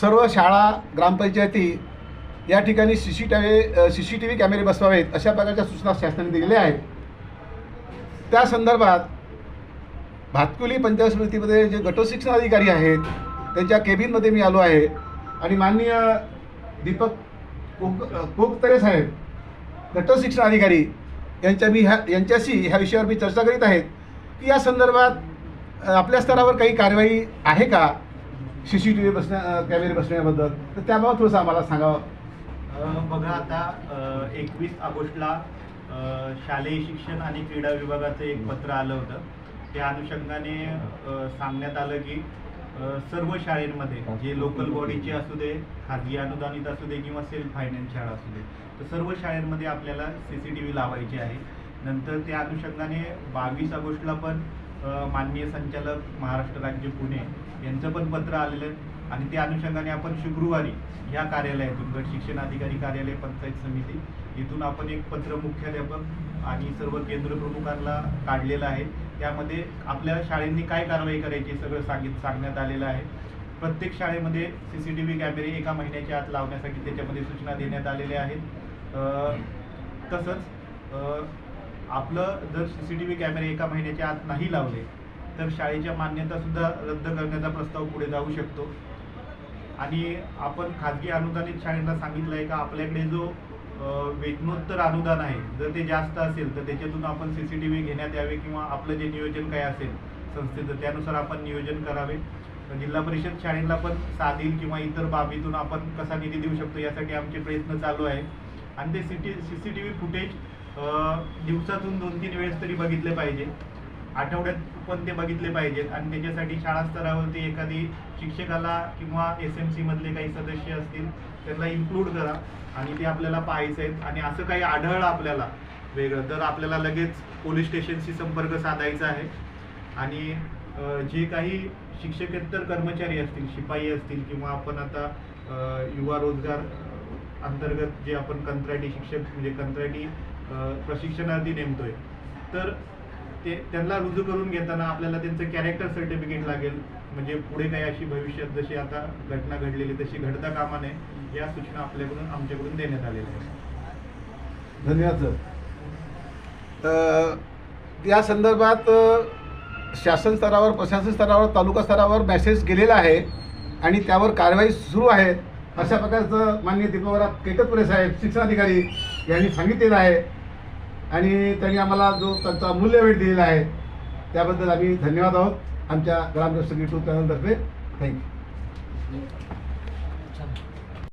सर्व शाळा ग्रामपंचायती या ठिकाणी CCTV कॅमेरे बसवावेत अशा प्रकारच्या सूचना शासनाने दिलेल्या आहेत। त्या संदर्भात भातकुली पंचायत समितीमध्ये जे गटशिक्षण अधिकारी आहेत त्यांच्या केबिनमध्ये मी आलो आहे आणि माननीय दीपक कोकतरे साहेब गटशिक्षण अधिकारी यांच्याशी ह्या विषयावर मी चर्चा करीत आहेत की या संदर्भात आपल्या स्तरावर काही कारवाई आहे का CCTV कॅमेरे बसण्याबद्दल, तर त्याबाबत थोडंसं आम्हाला सांगावं। बघा, आता 21 ऑगस्टला शालेय शिक्षण आणि क्रीडा विभागाचं एक पत्र आलं होतं। त्या अनुषंगाने सांगण्यात आलं की सर्व शाळेंमध्ये जे लोकल बॉडीचे असू दे, खाजगी अनुदानित असू दे किंवा सेल्फ फायनान्स शाळा असू दे, तर सर्व शाळांमध्ये आपल्याला CCTV लावायचे आहे। नंतर त्या अनुषंगाने 22 ऑगस्टला पण माननीय संचालक महाराष्ट्र राज्य पुणे यांचं पण पत्र आलेलं आहे आणि त्या अनुषंगाने आपण शुक्रवारी ह्या कार्यालयातून गट शिक्षण अधिकारी कार्यालय पंचायत समिती इथून आपण एक पत्र मुख्याध्यापक आणि सर्व केंद्र प्रमुखांना काढलेलं आहे। त्यामध्ये आपल्या शाळेंनी काय कारवाई करायची सगळं सांगण्यात आलेलं आहे। प्रत्येक शाळेमध्ये CCTV कॅमेरे एका महिन्याच्या आत लावण्यासाठी त्याच्यामध्ये सूचना देण्यात आलेल्या आहेत। तसंच आपलं जर CCTV कॅमेरे एका महिन्याच्या आत नाही लावले तर शाळेच्या मान्यतासुद्धा रद्द करण्याचा प्रस्ताव पुढे जाऊ शकतो। आणि आपण खाजगी अनुदानित शाळेंना सांगितलं आहे का आपल्याकडे जो वेतनोत्तर अनुदान आहे जर ते जास्त असेल तर त्याच्यातून आपण CCTV घेण्यात यावे किंवा आपलं जे नियोजन काय असेल संस्थेचं त्यानुसार आपण नियोजन करावे। जिल्हा परिषद शाळेला पण साधील किंवा इतर बाबीतून आपण कसा निधी देऊ शकतो यासाठी आमचे प्रयत्न चालू आहे। आणि ते CCTV फुटेज दिवसातून 2-3 वेळेस तरी बघितले पाहिजे, आठवड्यात पण ते बघितले पाहिजेत। आणि त्याच्यासाठी शाळा स्तरावरती एखादी शिक्षकाला किंवा SMC मधले काही सदस्य असतील त्यांना इन्क्लूड करा आणि ते आपल्याला पाहायचं आहेत। आणि असं काही आढळलं आपल्याला वेगळं तर आपल्याला लगेच पोलीस स्टेशनशी संपर्क साधायचा आहे। आणि जे काही शिक्षकेतर कर्मचारी असतील, शिपाई असतील किंवा आपण आता युवा रोजगार अंतर्गत जे आपण कंत्राटी शिक्षक म्हणजे कंत्राटी प्रशिक्षणार्थी नेमतोय तर त्यांना रुजू करून घेताना आपल्याला त्यांचं कॅरेक्टर सर्टिफिकेट लागेल, म्हणजे पुढे काही अशी भविष्यात जशी आता घटना घडलेली तशी घडता कामा नये या सूचना आमच्याकडून देण्यात आलेल्या आहेत। धन्यवाद सर। या संदर्भात शासन स्तरावर, प्रशासन स्तरावर, तालुका स्तरावर मेसेज गेलेला आहे आणि त्यावर कारवाई सुरू आहे अशा प्रकारचं माननीय दीपक केकतपुरे साहेब शिक्षणाधिकारी यांनी सांगितलेलं आहे आणि त्यांनी आम्हाला जो त्यांचा मूल्यवेध दिलेला आहे त्याबद्दल आम्ही धन्यवाद आहोत आमच्या ग्रामदर्शक YouTube चॅनलतर्फे। थँक्यू।